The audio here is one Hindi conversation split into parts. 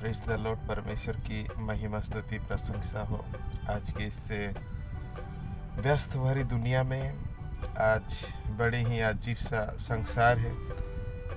Praise the Lord. परमेश्वर की महिमा स्तुति प्रशंसा हो। आज की इस व्यस्त भरी दुनिया में आज बड़े ही अजीब सा संसार है।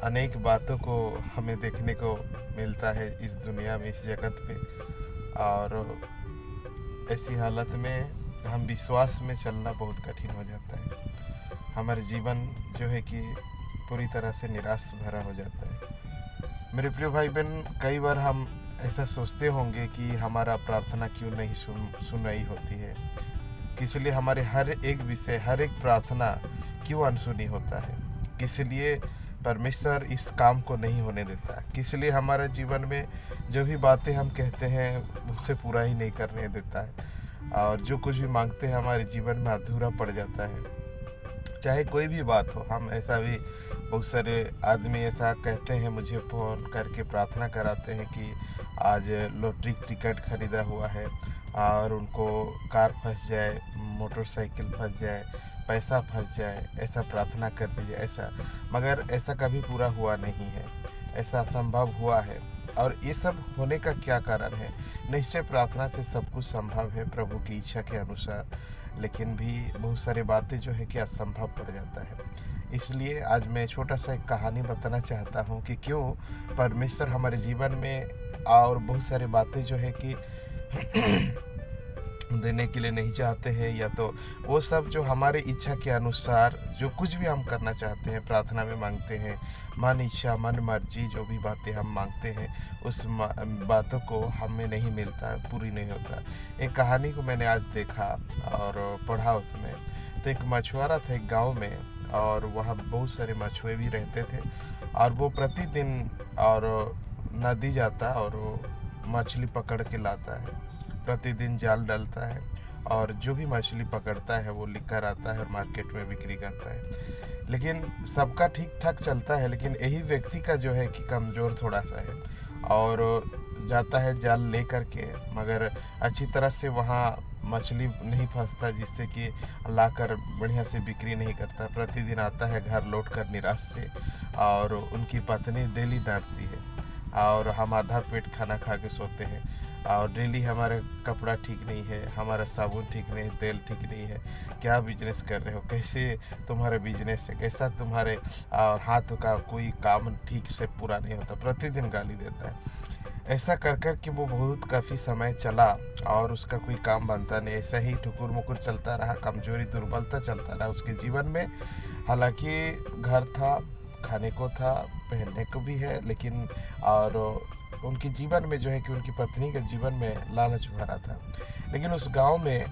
अनेक बातों को हमें देखने को मिलता है इस दुनिया में, इस जगत पे। और ऐसी हालत में हम विश्वास में चलना बहुत कठिन हो जाता है। हमारे जीवन जो है कि पूरी तरह से निराश भरा हो जाता है। मेरे प्रिय भाई बहन, कई बार हम ऐसा सोचते होंगे कि हमारा प्रार्थना क्यों नहीं सुनाई होती है, किस लिए हमारे हर एक विषय, हर एक प्रार्थना क्यों अनसुनी होता है, किस लिए परमेश्वर इस काम को नहीं होने देता, किस लिए हमारे जीवन में जो भी बातें हम कहते हैं उसे पूरा ही नहीं करने देता है, और जो कुछ भी मांगते हैं हमारे जीवन में अधूरा पड़ जाता है। चाहे कोई भी बात हो, हम ऐसा भी बहुत सारे आदमी ऐसा कहते हैं, मुझे फ़ोन करके प्रार्थना कराते हैं कि आज लॉटरी टिकट ख़रीदा हुआ है और उनको कार फंस जाए, मोटरसाइकिल फंस जाए, पैसा फंस जाए, ऐसा प्रार्थना कर दीजिए ऐसा। मगर ऐसा कभी पूरा हुआ नहीं है, ऐसा असंभव हुआ है। और ये सब होने का क्या कारण है? निश्चय प्रार्थना से सब कुछ संभव है प्रभु की इच्छा के अनुसार, लेकिन भी बहुत सारी बातें जो है कि असंभव पड़ जाता है। इसलिए आज मैं छोटा सा एक कहानी बताना चाहता हूँ कि क्यों परमेश्वर हमारे जीवन में और बहुत सारी बातें जो है कि देने के लिए नहीं चाहते हैं, या तो वो सब जो हमारे इच्छा के अनुसार जो कुछ भी हम करना चाहते हैं, प्रार्थना में मांगते हैं, मन इच्छा मन मर्जी जो भी बातें हम मांगते हैं उस बातों को हमें नहीं मिलता, पूरी नहीं होता। एक कहानी को मैंने आज देखा और पढ़ा उसमें। तो एक मछुआरा था एक गांव में, और वहाँ बहुत सारे मछुए भी रहते थे, और वो प्रतिदिन और नदी जाता और वो मछली पकड़ के लाता है। प्रतिदिन जाल डालता है और जो भी मछली पकड़ता है वो लेकर आता है और मार्केट में बिक्री करता है। लेकिन सबका ठीक ठाक चलता है, लेकिन यही व्यक्ति का जो है कि कमज़ोर थोड़ा सा है, और जाता है जाल ले करके, मगर अच्छी तरह से वहाँ मछली नहीं फंसता, जिससे कि लाकर बढ़िया से बिक्री नहीं करता। प्रतिदिन आता है घर लौट कर निराश से, और उनकी पत्नी डेली डांटती है, और हम आधा पेट खाना खा के सोते हैं, और डेली हमारा कपड़ा ठीक नहीं है, हमारा साबुन ठीक नहीं, तेल ठीक नहीं है, क्या बिजनेस कर रहे हो, कैसे तुम्हारे बिजनेस है, कैसा तुम्हारे हाथ का कोई काम ठीक से पूरा नहीं होता, प्रतिदिन गाली देता है। ऐसा कर कर के वो बहुत काफ़ी समय चला और उसका कोई काम बनता नहीं। ऐसा ही ठुकुर मुकुर चलता रहा, कमजोरी दुर्बलता चलता रहा उसके जीवन में। हालांकि घर था, खाने को था, पहनने को भी है, लेकिन और उनके जीवन में जो है कि उनकी पत्नी के जीवन में लालच भरा था। लेकिन उस गांव में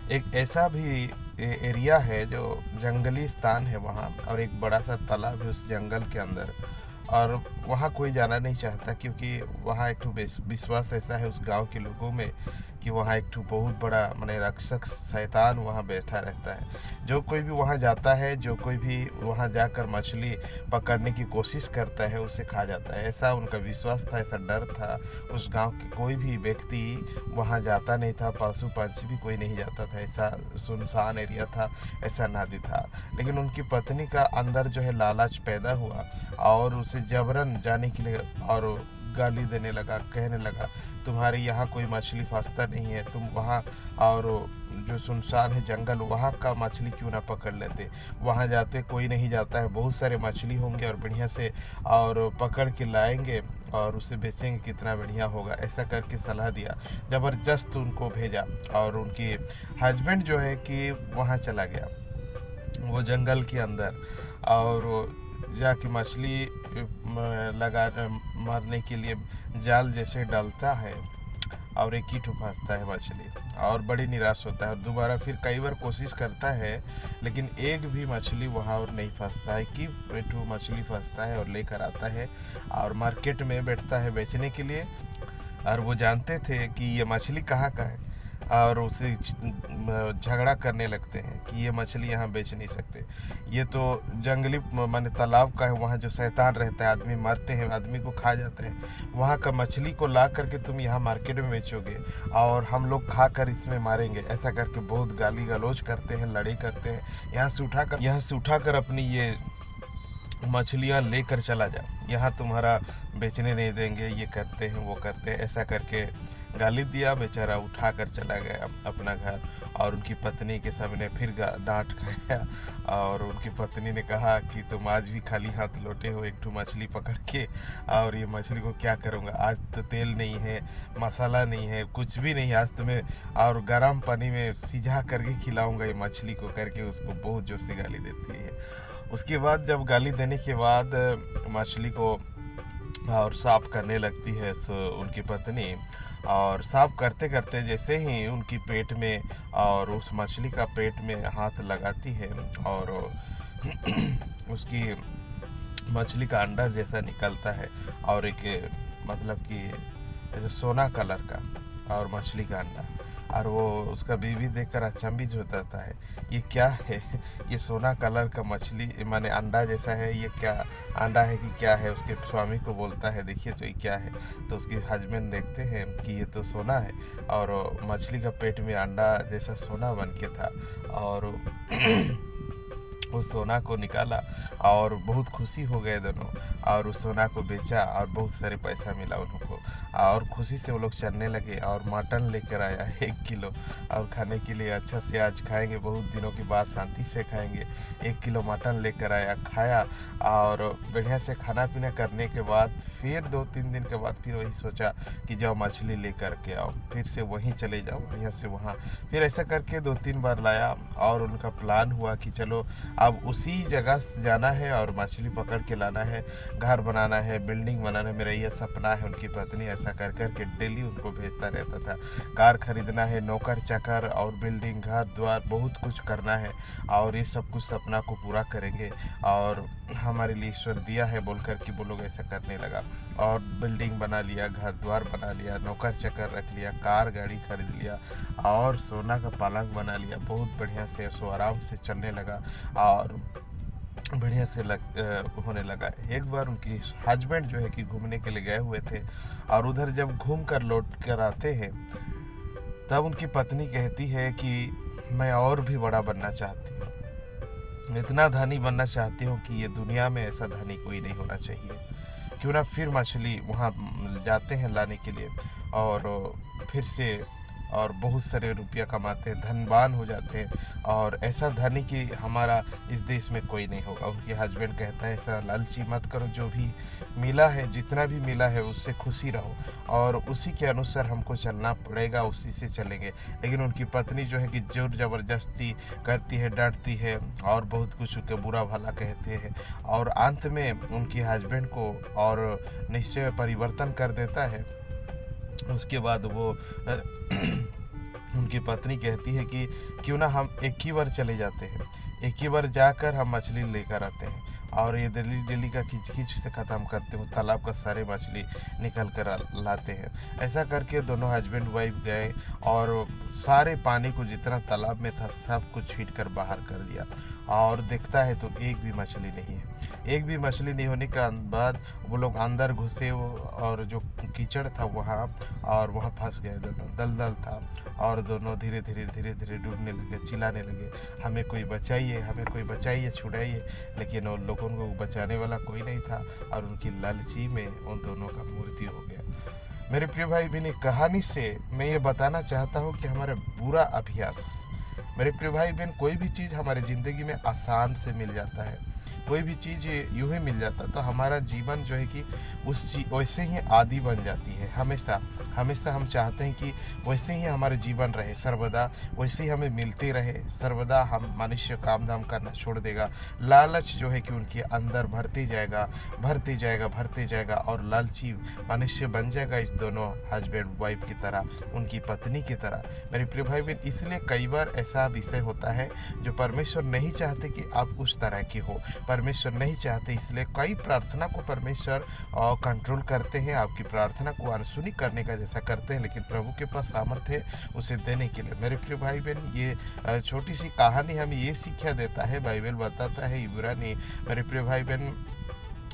एक ऐसा भी एरिया है जो जंगली स्थान है वहाँ, और एक बड़ा सा तालाब है उस जंगल के अंदर, और वहाँ कोई जाना नहीं चाहता, क्योंकि वहाँ एक ठो विश्वास ऐसा है उस गांव के लोगों में कि वहाँ एक ठो बहुत बड़ा माने रक्षक शैतान वहाँ बैठा रहता है। जो कोई भी वहाँ जाता है, जो कोई भी वहाँ जाकर मछली पकड़ने की कोशिश करता है, उसे खा जाता है। ऐसा उनका विश्वास था, ऐसा डर था। उस गांव के कोई भी व्यक्ति वहाँ जाता नहीं था, पशु पंछी भी कोई नहीं जाता था। ऐसा सुनसान एरिया था, ऐसा नदी था। लेकिन उनकी पत्नी का अंदर जो है लालच पैदा हुआ, और उसे जबरन जाने के लिए और गाली देने लगा, कहने लगा तुम्हारे यहाँ कोई मछली फंसता नहीं है, तुम वहाँ और जो सुनसान है जंगल, वहाँ का मछली क्यों ना पकड़ लेते, वहाँ जाते कोई नहीं जाता है, बहुत सारे मछली होंगे और बढ़िया से और पकड़ के लाएंगे और उसे बेचेंगे, कितना बढ़िया होगा। ऐसा करके सलाह दिया, ज़बरदस्त उनको भेजा, और उनकी हस्बैंड जो है कि वहाँ चला गया वो जंगल के अंदर, और जाके मछली लगा मारने के लिए जाल जैसे डालता है, और एक ही फंसता है मछली, और बड़ी निराश होता है। और दोबारा फिर कई बार कोशिश करता है, लेकिन एक भी मछली वहाँ और नहीं फंसता है। कि पेटू मछली फंसता है और लेकर आता है और मार्केट में बैठता है बेचने के लिए। और वो जानते थे कि ये मछली कहाँ का है, और उसे झगड़ा करने लगते हैं कि ये मछली यहाँ बेच नहीं सकते, ये तो जंगली माने तालाब का है, वहाँ जो शैतान रहता है, आदमी मरते हैं, आदमी को खा जाते हैं, वहाँ का मछली को ला करके तुम यहाँ मार्केट में बेचोगे और हम लोग खा कर इसमें मारेंगे। ऐसा करके बहुत गाली गलौज करते हैं, लड़ाई करते हैं। यहाँ से उठाकर अपनी ये मछलियाँ लेकर चला जा, यहाँ तुम्हारा बेचने नहीं देंगे, ये करते हैं वो करते हैं, ऐसा करके गाली दिया। बेचारा उठा कर चला गया अपना घर, और उनकी पत्नी के सामने फिर डांट खाया। और उनकी पत्नी ने कहा कि तुम आज भी खाली हाथ लौटे हो, एक ठो मछली पकड़ के, और ये मछली को क्या करूँगा, आज तो तेल नहीं है, मसाला नहीं है, कुछ भी नहीं, आज तुम्हें और गर्म पानी में सिझा करके खिलाऊंगा ये मछली को, करके उसको बहुत जोर से गाली देती है। उसके बाद जब गाली देने के बाद मछली को और साफ करने लगती है उनकी पत्नी, और साफ करते करते जैसे ही उनकी पेट में और उस मछली का पेट में हाथ लगाती है, और उसकी मछली का अंडा जैसा निकलता है, और एक मतलब कि जैसे सोना कलर का और मछली का अंडा, और वो उसका बीवी देखकर अचंभित हो जाता है, ये क्या है, ये सोना कलर का मछली माने अंडा जैसा है, ये क्या अंडा है कि क्या है। उसके स्वामी को बोलता है देखिए तो ये क्या है, तो उसके हस्बैंड देखते हैं कि ये तो सोना है, और मछली का पेट में अंडा जैसा सोना बन के था, और उस सोना को निकाला और बहुत खुशी हो गए दोनों, और उस सोना को बेचा और बहुत सारे पैसा मिला उनको, और खुशी से वो लोग चलने लगे। और मटन लेकर आया 1 किलो, और खाने के लिए अच्छा से आज खाएंगे, बहुत दिनों के बाद शांति से खाएंगे। 1 किलो मटन लेकर आया, खाया, और बढ़िया से खाना पीना करने के बाद फिर 2-3 दिन के बाद फिर वही सोचा कि जाओ मछली लेकर के आओ, फिर से वहीं चले जाओ, यहाँ से वहाँ, फिर ऐसा करके 2-3 बार लाया। और उनका प्लान हुआ कि चलो अब उसी जगह जाना है और मछली पकड़ के लाना है, घर बनाना है, बिल्डिंग बनाना है, मेरा ये सपना है। उनकी पत्नी ऐसा कर कर के डेली उनको भेजता रहता था, कार खरीदना है, नौकर चाकर और बिल्डिंग, घर द्वार, बहुत कुछ करना है, और ये सब कुछ सपना को पूरा करेंगे, और हमारे लिए ईश्वर दिया है बोल कर के वो लोग ऐसा करने लगा। और बिल्डिंग बना लिया, घर द्वार बना लिया, नौकर चाकर रख लिया, कार गाड़ी खरीद लिया, और सोना का पलंग बना लिया, बहुत बढ़िया से सो आराम से चलने लगा, और बढ़िया से होने लगा। एक बार उनकी हस्बैंड जो है कि घूमने के लिए गए हुए थे, और उधर जब घूम कर लौट कर आते हैं, तब उनकी पत्नी कहती है कि मैं और भी बड़ा बनना चाहती हूँ, इतना धनी बनना चाहती हूँ कि ये दुनिया में ऐसा धनी कोई नहीं होना चाहिए। क्यों ना फिर मछली वहाँ जाते हैं लाने के लिए, और फिर से और बहुत सारे रुपया कमाते हैं, धनवान हो जाते हैं, और ऐसा धनी कि हमारा इस देश में कोई नहीं होगा। उनके हस्बैंड कहता है ऐसा लालची मत करो, जो भी मिला है, जितना भी मिला है उससे खुशी रहो, और उसी के अनुसार हमको चलना पड़ेगा, उसी से चलेंगे। लेकिन उनकी पत्नी जो है कि जोर ज़बरदस्ती करती है, डांटती है, और बहुत कुछ के बुरा भला कहते हैं, और अंत में उनके हस्बैंड को और निश्चय परिवर्तन कर देता है। उसके बाद वो उनकी पत्नी कहती है कि क्यों ना हम एक ही बार चले जाते हैं, एक ही बार जाकर हम मछली लेकर आते हैं, और ये दिल्ली का खींच खींच से ख़त्म करते हैं, तालाब का सारे मछली निकल कर लाते हैं। ऐसा करके दोनों हस्बैंड वाइफ गए, और सारे पानी को जितना तालाब में था सब कुछ छीट कर बाहर कर दिया, और देखता है तो एक भी मछली नहीं है। एक भी मछली नहीं होने के बाद वो लोग अंदर घुसे, और जो कीचड़ था वहाँ, और वहाँ फंस गए दोनों, दलदल था, और दोनों धीरे धीरे डूबने लगे, चिल्लाने लगे, हमें कोई बचाइए, हमें कोई बचाइए, छुड़ाइए। लेकिन उन लोगों को बचाने वाला कोई नहीं था, और उनकी लालची में उन दोनों का मृत्यु हो गया। मेरे प्रिय भाई बहन, कहानी से मैं ये बताना चाहता हूँ कि हमारा बुरा अभ्यास, मेरे प्रिय भाई बहन, कोई भी चीज़ हमारे ज़िंदगी में आसान से मिल जाता है, कोई भी चीज़ यूँ ही मिल जाता, तो हमारा जीवन जो है कि उस चीज़ वैसे ही आदि बन जाती है। हमेशा हम चाहते हैं कि वैसे ही हमारा जीवन रहे, सर्वदा वैसे ही हमें मिलते रहे, सर्वदा हम मनुष्य काम धाम करना छोड़ देगा। लालच जो है कि उनके अंदर भरते जाएगा, और लालची मनुष्य बन जाएगा, इस दोनों हस्बैंड वाइफ की तरह, उनकी पत्नी की तरह। मेरे प्रिय भाई बहन, इसलिए कई बार ऐसा विषय होता है जो परमेश्वर नहीं चाहते कि आप उस तरह की हो, परमेश्वर नहीं चाहते, इसलिए कई प्रार्थना को परमेश्वर कंट्रोल करते हैं, आपकी प्रार्थना को अनसुनी करने का जैसा करते हैं, लेकिन प्रभु के पास सामर्थ्य है उसे देने के लिए। मेरे प्रिय भाई बहन, ये छोटी सी कहानी हमें ये शिक्षा देता है, बाइबल बताता है, इब्रानी, मेरे प्रिय भाई बहन,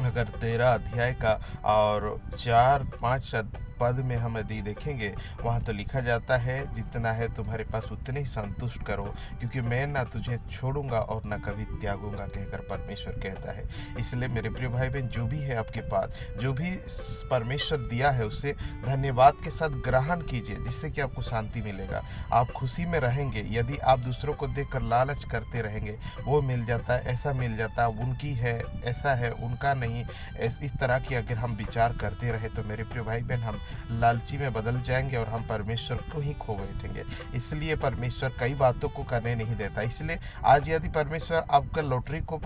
अगर 13 अध्याय का और 4-5 पद में हम यदि देखेंगे, वहाँ तो लिखा जाता है, जितना है तुम्हारे पास उतने ही संतुष्ट करो, क्योंकि मैं ना तुझे छोड़ूंगा और ना कभी त्यागूंगा, कहकर परमेश्वर कहता है। इसलिए मेरे प्रिय भाई बहन, जो भी है आपके पास, जो भी परमेश्वर दिया है, उसे धन्यवाद के साथ ग्रहण कीजिए, जिससे कि आपको शांति मिलेगा, आप खुशी में रहेंगे। यदि आप दूसरों को देखकर लालच करते रहेंगे, वो मिल जाता है, ऐसा मिल जाता है, उनकी है, ऐसा है, उनका नहीं, इस तरह की अगर हम विचार करते रहे तो मेरे प्रिय भाई बहन, हम लालची में बदल जाएंगे और हम परमेश्वर को ही खो बैठेंगे। इसलिए परमेश्वर कई बातों को करने नहीं देता। इसलिए आज यदि परमेश्वर आपका लॉटरी को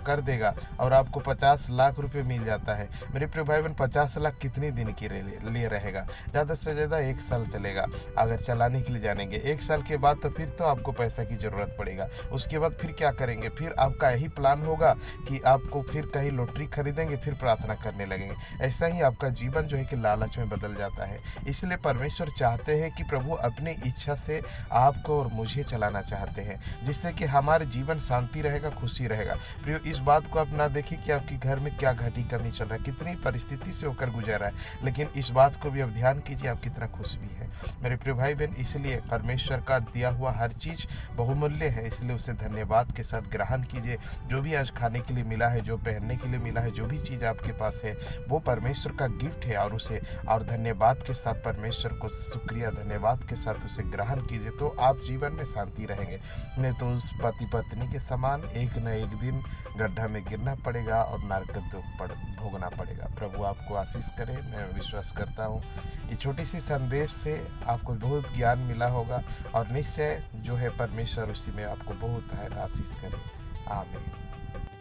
कर देगा और आपको 50 लाख रुपए मिल जाता है, मेरे प्रिय भाई बहन, 50 लाख कितने दिन के लिए रहेगा? ज़्यादा से ज़्यादा 1 साल चलेगा, अगर चलाने के लिए जानेंगे। 1 साल के बाद तो फिर तो आपको पैसा की ज़रूरत पड़ेगा। उसके बाद फिर क्या करेंगे? फिर आपका यही प्लान होगा कि आपको फिर कहीं लॉटरी खरीदेंगे, फिर प्रार्थना करने लगेंगे। ऐसा ही आपका जीवन जो है कि लालच में बदल जाता है। इसलिए परमेश्वर चाहते हैं कि प्रभु अपनी इच्छा से आपको और मुझे चलाना चाहते हैं, जिससे कि हमारे जीवन शांति रहेगा, खुशी रहेगा। प्रियो, इस बात को आप ना देखिए कि आपके घर में क्या घटी कमी चल रहा है, कितनी परिस्थिति से होकर गुजर रहा है, लेकिन इस बात को भी आप ध्यान कीजिए, आप कितना खुश भी है मेरे प्रिय भाई बहन। इसलिए परमेश्वर का दिया हुआ हर चीज़ बहुमूल्य है, इसलिए उसे धन्यवाद के साथ ग्रहण कीजिए। जो भी आज खाने के लिए मिला है, जो पहनने के लिए मिला है, जो भी चीज़ आपके पास है, वो परमेश्वर का गिफ्ट है, और उसे और धन्यवाद के साथ परमेश्वर को शुक्रिया धन्यवाद के साथ उसे ग्रहण कीजिए, तो आप जीवन में शांति रहेंगे। नहीं तो उस पति पत्नी के समान एक न एक दिन गड्ढा में गिरना पड़ेगा और नरक दुख भोगना पड़ेगा। प्रभु आपको आशीष करे, मैं विश्वास करता हूँ ये छोटी सी संदेश से आपको बहुत ज्ञान मिला होगा, और निश्चय जो है परमेश्वर उसी में आपको बहुत आशीष करे। आमीन।